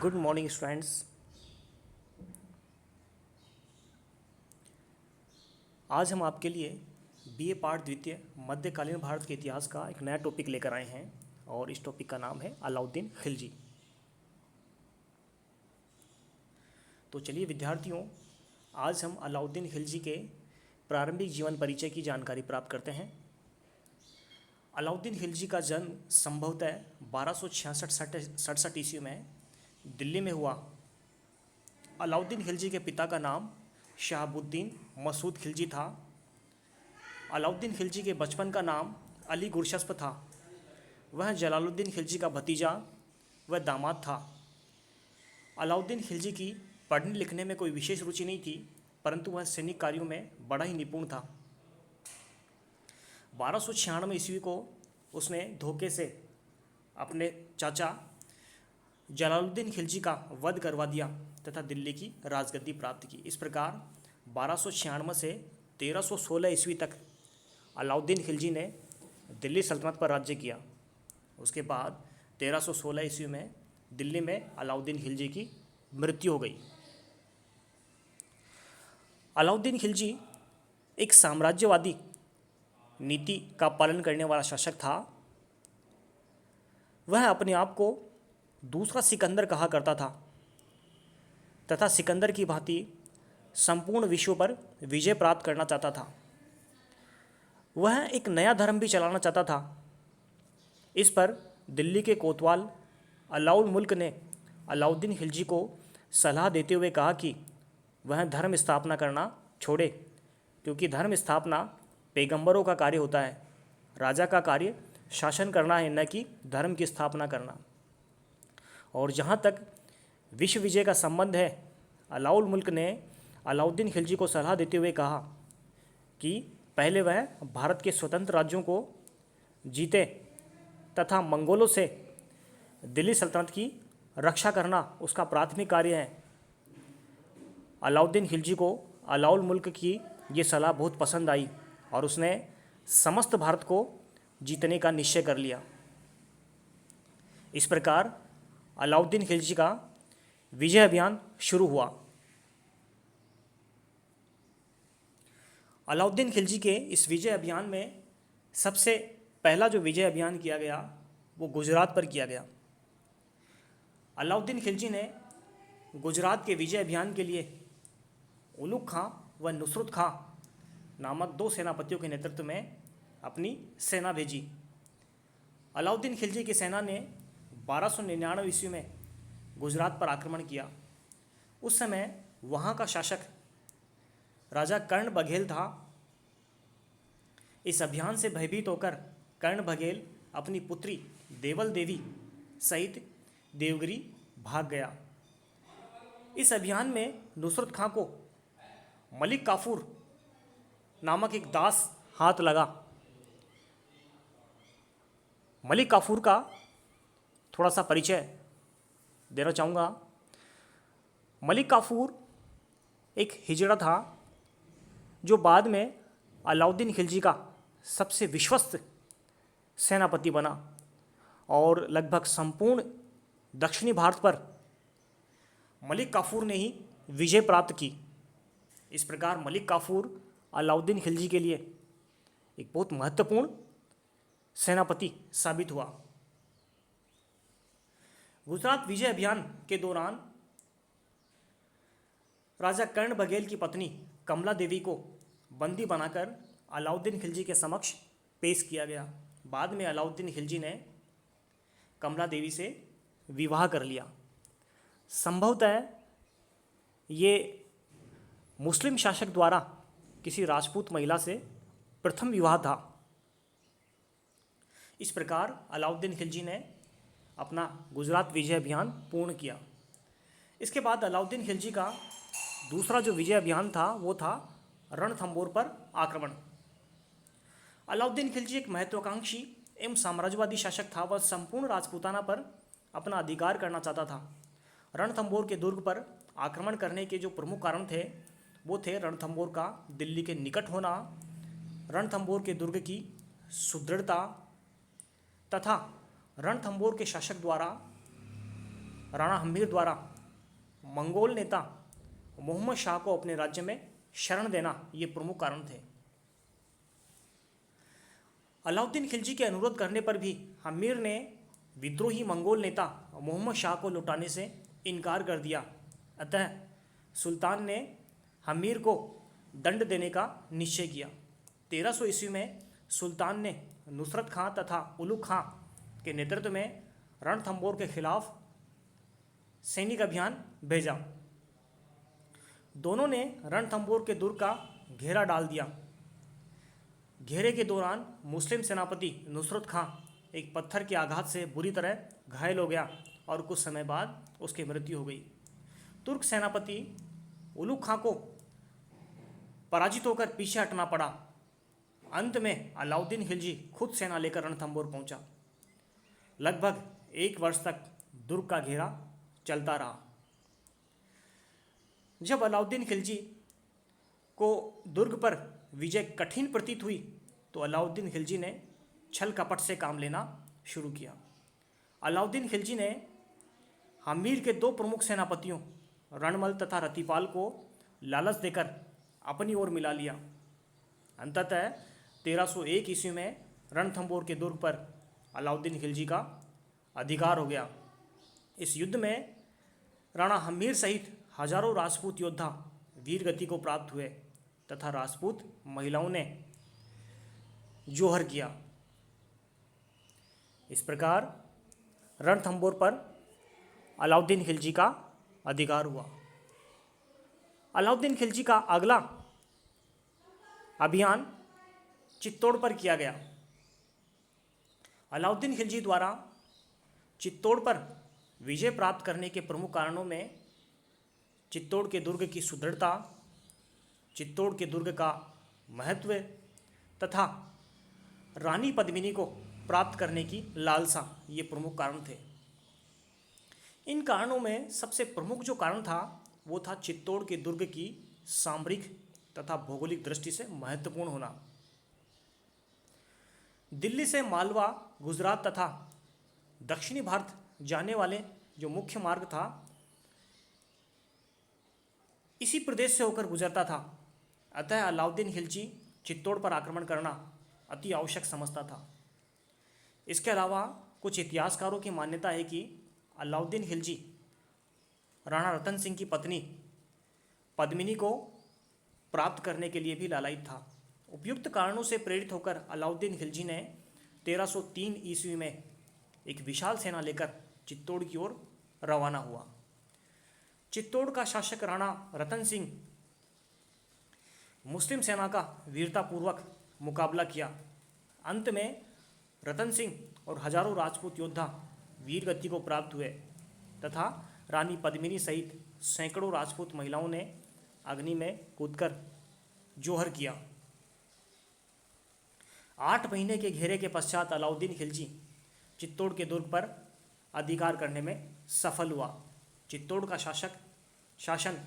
Good morning students. आज हम आपके लिए बीए पाठ द्वितीय मध्यकालीन भारत के इतिहास का एक नया टॉपिक लेकर आए हैं और इस टॉपिक का नाम है अलाउद्दीन खिलजी। तो चलिए विद्यार्थियों, आज हम अलाउद्दीन खिलजी के प्रारंभिक जीवन परिचय की जानकारी प्राप्त करते हैं। अलाउद्दीन खिलजी का जन्म संभवतः 1266-67 ईस्वी में दिल्ली में हुआ। अलाउद्दीन खिलजी के पिता का नाम शहाबुद्दीन मसूद खिलजी था। अलाउद्दीन खिलजी के बचपन का नाम अली गुरशस्प था। वह जलालुद्दीन खिलजी का भतीजा व दामाद था। अलाउद्दीन खिलजी की पढ़ने लिखने में कोई विशेष रुचि नहीं थी, परंतु वह सैनिक कार्यों में बड़ा ही निपुण था। 1296 ईस्वी को उसने धोखे से अपने चाचा जलालुद्दीन खिलजी का वध करवा दिया तथा दिल्ली की राजगद्दी प्राप्त की। इस प्रकार 1296 से 1316 ईस्वी तक अलाउद्दीन खिलजी ने दिल्ली सल्तनत पर राज्य किया। उसके बाद 1316 ईस्वी में दिल्ली में अलाउद्दीन खिलजी की मृत्यु हो गई। अलाउद्दीन खिलजी एक साम्राज्यवादी नीति का पालन करने वाला शासक था। वह अपने आप को दूसरा सिकंदर कहा करता था तथा सिकंदर की भांति संपूर्ण विश्व पर विजय प्राप्त करना चाहता था। वह एक नया धर्म भी चलाना चाहता था। इस पर दिल्ली के कोतवाल अलाउल मुल्क ने अलाउद्दीन खिलजी को सलाह देते हुए कहा कि वह धर्म स्थापना करना छोड़े, क्योंकि धर्म स्थापना पैगंबरों का कार्य होता है। राजा का कार्य शासन करना है, न कि धर्म की स्थापना करना। और जहाँ तक विश्व विजय का संबंध है, अलाउल मुल्क ने अलाउद्दीन खिलजी को सलाह देते हुए कहा कि पहले वह भारत के स्वतंत्र राज्यों को जीते तथा मंगोलों से दिल्ली सल्तनत की रक्षा करना उसका प्राथमिक कार्य है। अलाउद्दीन खिलजी को अलाउल मुल्क की ये सलाह बहुत पसंद आई और उसने समस्त भारत को जीतने का निश्चय कर लिया। इस प्रकार अलाउद्दीन खिलजी का विजय अभियान शुरू हुआ। अलाउद्दीन खिलजी के इस विजय अभियान में सबसे पहला जो विजय अभियान किया गया वो गुजरात पर किया गया। अलाउद्दीन खिलजी ने गुजरात के विजय अभियान के लिए उलुग खां व नुसरत खां नामक दो सेनापतियों के नेतृत्व में अपनी सेना भेजी। अलाउद्दीन खिलजी की सेना ने 1299 ईस्वी में गुजरात पर आक्रमण किया। उस समय वहाँ का शासक राजा कर्ण बघेल था। इस अभियान से भयभीत होकर कर्ण बघेल अपनी पुत्री देवल देवी सहित देवगिरी भाग गया। इस अभियान में नुसरत खां को मलिक काफूर नामक एक दास हाथ लगा। मलिक काफूर का थोड़ा सा परिचय देना चाहूँगा। मलिक काफूर एक हिजड़ा था जो बाद में अलाउद्दीन खिलजी का सबसे विश्वस्त सेनापति बना और लगभग संपूर्ण दक्षिणी भारत पर मलिक काफूर ने ही विजय प्राप्त की। इस प्रकार मलिक काफूर अलाउद्दीन खिलजी के लिए एक बहुत महत्वपूर्ण सेनापति साबित हुआ। गुजरात विजय अभियान के दौरान राजा कर्ण बघेल की पत्नी कमला देवी को बंदी बनाकर अलाउद्दीन खिलजी के समक्ष पेश किया गया। बाद में अलाउद्दीन खिलजी ने कमला देवी से विवाह कर लिया। संभवतः ये मुस्लिम शासक द्वारा किसी राजपूत महिला से प्रथम विवाह था। इस प्रकार अलाउद्दीन खिलजी ने अपना गुजरात विजय अभियान पूर्ण किया। इसके बाद अलाउद्दीन खिलजी का दूसरा जो विजय अभियान था वो था रणथंबोर पर आक्रमण। अलाउद्दीन खिलजी एक महत्वाकांक्षी एवं साम्राज्यवादी शासक था। वह संपूर्ण राजपूताना पर अपना अधिकार करना चाहता था। रणथंबोर के दुर्ग पर आक्रमण करने के जो प्रमुख कारण थे वो थे रणथंबोर का दिल्ली के निकट होना, रणथंबोर के दुर्ग की सुदृढ़ता तथा रणथंबोर के शासक द्वारा राणा हम्मीर द्वारा मंगोल नेता मोहम्मद शाह को अपने राज्य में शरण देना ये प्रमुख कारण थे। अलाउद्दीन खिलजी के अनुरोध करने पर भी हम्मीर ने विद्रोही मंगोल नेता मोहम्मद शाह को लौटाने से इनकार कर दिया। अतः सुल्तान ने हम्मीर को दंड देने का निश्चय किया। 1300 ईस्वी में सुल्तान ने नुसरत खां तथा उलुग खां के नेतृत्व में रणथंबोर के खिलाफ सैनिक अभियान भेजा। दोनों ने रणथंबोर के दुर्ग का घेरा डाल दिया। घेरे के दौरान मुस्लिम सेनापति नुसरत खां एक पत्थर के आघात से बुरी तरह घायल हो गया और कुछ समय बाद उसकी मृत्यु हो गई। तुर्क सेनापति उलुग खां को पराजित होकर पीछे हटना पड़ा। अंत में अलाउद्दीन खिलजी खुद सेना लेकर रणथंबोर पहुंचा। लगभग 1 वर्ष तक दुर्ग का घेरा चलता रहा। जब अलाउद्दीन खिलजी को दुर्ग पर विजय कठिन प्रतीत हुई तो अलाउद्दीन खिलजी ने छल कपट से काम लेना शुरू किया। अलाउद्दीन खिलजी ने हम्मीर के 2 प्रमुख सेनापतियों रणमल तथा रतिपाल को लालच देकर अपनी ओर मिला लिया। अंततः 1301 ईस्वी में रणथंबोर के दुर्ग पर अलाउद्दीन खिलजी का अधिकार हो गया। इस युद्ध में राणा हम्मीर सहित हजारों राजपूत योद्धा वीर गति को प्राप्त हुए तथा राजपूत महिलाओं ने जोहर किया। इस प्रकार रणथंबोर पर अलाउद्दीन खिलजी का अधिकार हुआ। अलाउद्दीन खिलजी का अगला अभियान चित्तौड़ पर किया गया। अलाउद्दीन खिलजी द्वारा चित्तौड़ पर विजय प्राप्त करने के प्रमुख कारणों में चित्तौड़ के दुर्ग की सुदृढ़ता, चित्तौड़ के दुर्ग का महत्व तथा रानी पद्मिनी को प्राप्त करने की लालसा ये प्रमुख कारण थे। इन कारणों में सबसे प्रमुख जो कारण था वो था चित्तौड़ के दुर्ग की सामरिक तथा भौगोलिक दृष्टि से महत्वपूर्ण होना। दिल्ली से मालवा, गुजरात तथा दक्षिणी भारत जाने वाले जो मुख्य मार्ग था इसी प्रदेश से होकर गुजरता था। अतः अलाउद्दीन खिलजी चित्तौड़ पर आक्रमण करना अति आवश्यक समझता था। इसके अलावा कुछ इतिहासकारों की मान्यता है कि अलाउद्दीन खिलजी राणा रतन सिंह की पत्नी पद्मिनी को प्राप्त करने के लिए भी लालायित था। उपयुक्त कारणों से प्रेरित होकर अलाउद्दीन खिलजी ने 1303 ईस्वी में एक विशाल सेना लेकर चित्तौड़ की ओर रवाना हुआ। चित्तौड़ का शासक राणा रतन सिंह मुस्लिम सेना का वीरतापूर्वक मुकाबला किया। अंत में रतन सिंह और हजारों राजपूत योद्धा वीर गति को प्राप्त हुए तथा रानी पद्मिनी सहित सैकड़ों राजपूत महिलाओं ने अग्नि में कूदकर जोहर किया। 8 महीने के घेरे के पश्चात अलाउद्दीन खिलजी चित्तौड़ के दुर्ग पर अधिकार करने में सफल हुआ। चित्तौड़ का शासन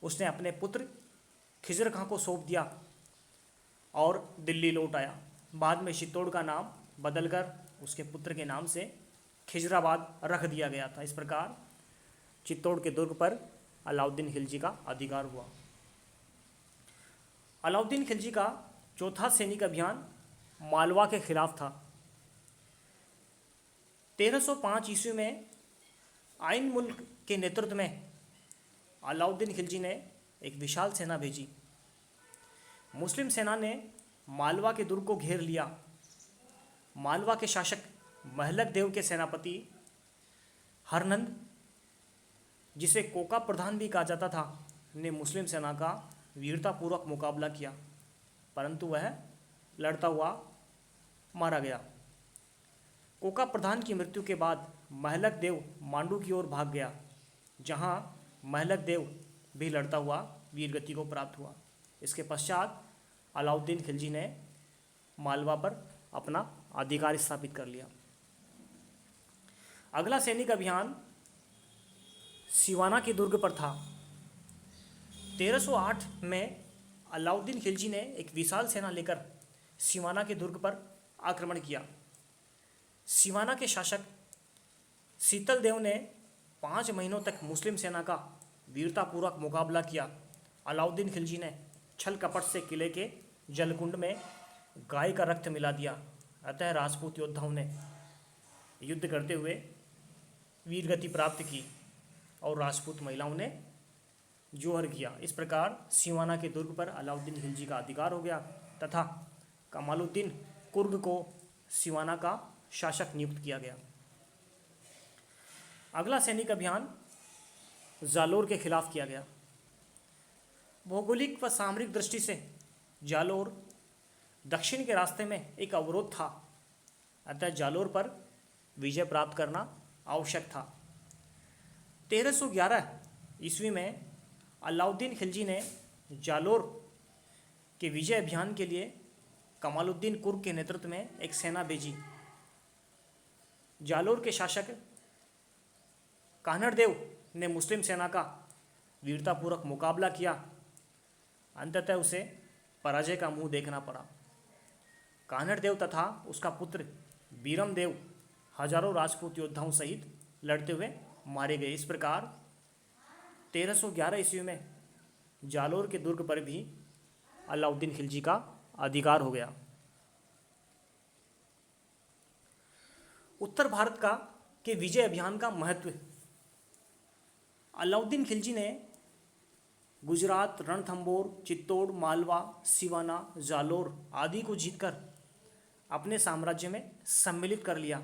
उसने अपने पुत्र खिजर खां को सौंप दिया और दिल्ली लौट आया। बाद में चित्तौड़ का नाम बदलकर उसके पुत्र के नाम से खिजराबाद रख दिया गया था। इस प्रकार चित्तौड़ के दुर्ग पर अलाउद्दीन खिलजी का अधिकार हुआ। अलाउद्दीन खिलजी का चौथा सैनिक अभियान मालवा के खिलाफ था। 1305 ईस्वी में आइन मुल्क के नेतृत्व में अलाउद्दीन खिलजी ने एक विशाल सेना भेजी। मुस्लिम सेना ने मालवा के दुर्ग को घेर लिया। मालवा के शासक महलक देव के सेनापति हरनंद, जिसे कोका प्रधान भी कहा जाता था, ने मुस्लिम सेना का वीरतापूर्वक मुकाबला किया, परंतु वह लड़ता हुआ मारा गया। कोका प्रधान की मृत्यु के बाद महलक देव मांडू की ओर भाग गया, जहां महलक देव भी लड़ता हुआ वीरगति को प्राप्त हुआ। इसके पश्चात अलाउद्दीन खिलजी ने मालवा पर अपना अधिकार स्थापित कर लिया। अगला सैनिक अभियान सिवाना के दुर्ग पर था। 1308 में अलाउद्दीन खिलजी ने एक विशाल सेना लेकर सिवाना के दुर्ग पर आक्रमण किया। सिवाना के शासक शीतल देव ने 5 महीनों तक मुस्लिम सेना का वीरतापूर्वक मुकाबला किया। अलाउद्दीन खिलजी ने छल कपट से किले के जलकुंड में गाय का रक्त मिला दिया। अतः राजपूत योद्धाओं ने युद्ध करते हुए वीरगति प्राप्त की और राजपूत महिलाओं ने जोहर किया। इस प्रकार सिवाना के दुर्ग पर अलाउद्दीन खिलजी का अधिकार हो गया तथा कमालुद्दीन कुर्ग को सिवाना का शासक नियुक्त किया गया। अगला सैनिक अभियान जालोर के खिलाफ किया गया। भौगोलिक व सामरिक दृष्टि से जालोर दक्षिण के रास्ते में एक अवरोध था, अतः जालोर पर विजय प्राप्त करना आवश्यक था। 1311 ईस्वी में अलाउद्दीन खिलजी ने जालोर के विजय अभियान के लिए कमालुद्दीन कुर्ग के नेतृत्व में एक सेना भेजी। जालोर के शासक कान्हड़देव ने मुस्लिम सेना का वीरतापूर्वक मुकाबला किया। अंततः उसे पराजय का मुंह देखना पड़ा। कान्हड़देव तथा उसका पुत्र बीरमदेव हजारों राजपूत योद्धाओं सहित लड़ते हुए मारे गए। इस प्रकार 1311 ईस्वी में जालोर के दुर्ग पर भी अलाउद्दीन खिलजी का अधिकार हो गया। उत्तर भारत का के विजय अभियान का महत्व। अलाउद्दीन खिलजी ने गुजरात, रणथंबोर, चित्तौड़, मालवा, सिवाना, जालोर आदि को जीतकर अपने साम्राज्य में सम्मिलित कर लिया।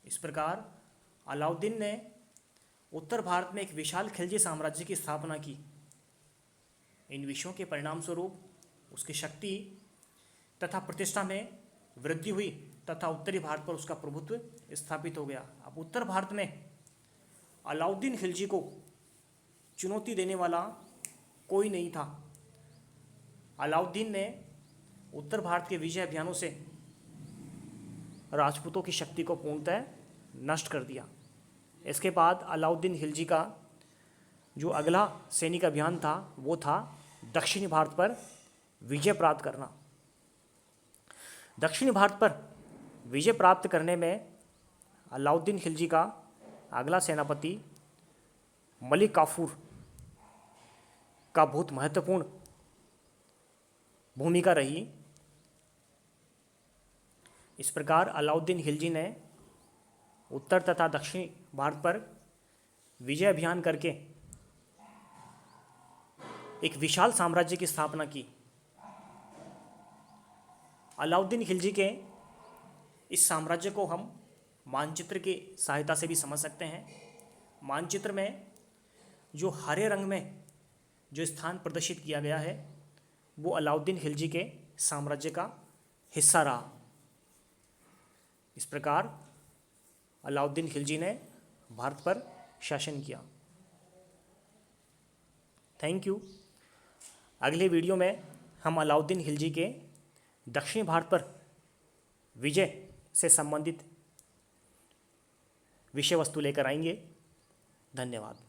इस प्रकार अलाउद्दीन ने उत्तर भारत में एक विशाल खिलजी साम्राज्य की स्थापना की। इन विषयों के परिणाम स्वरूप उसकी शक्ति तथा प्रतिष्ठा में वृद्धि हुई तथा उत्तरी भारत पर उसका प्रभुत्व स्थापित हो गया। अब उत्तर भारत में अलाउद्दीन खिलजी को चुनौती देने वाला कोई नहीं था। अलाउद्दीन ने उत्तर भारत के विजय अभियानों से राजपूतों की शक्ति को पूर्णतः नष्ट कर दिया। इसके बाद अलाउद्दीन खिलजी का जो अगला सैनिक अभियान था वो था दक्षिणी भारत पर विजय प्राप्त करना। दक्षिणी भारत पर विजय प्राप्त करने में अलाउद्दीन खिलजी का अगला सेनापति मलिक काफूर का बहुत महत्वपूर्ण भूमिका रही। इस प्रकार अलाउद्दीन खिलजी ने उत्तर तथा दक्षिण भारत पर विजय अभियान करके एक विशाल साम्राज्य की स्थापना की। अलाउद्दीन खिलजी के इस साम्राज्य को हम मानचित्र की सहायता से भी समझ सकते हैं। मानचित्र में जो हरे रंग में जो स्थान प्रदर्शित किया गया है वो अलाउद्दीन खिलजी के साम्राज्य का हिस्सा रहा। इस प्रकार अलाउद्दीन खिलजी ने भारत पर शासन किया। Thank you. अगले वीडियो में हम अलाउद्दीन खिलजी के दक्षिण भारत पर विजय से संबंधित विषय वस्तु लेकर आएंगे। धन्यवाद।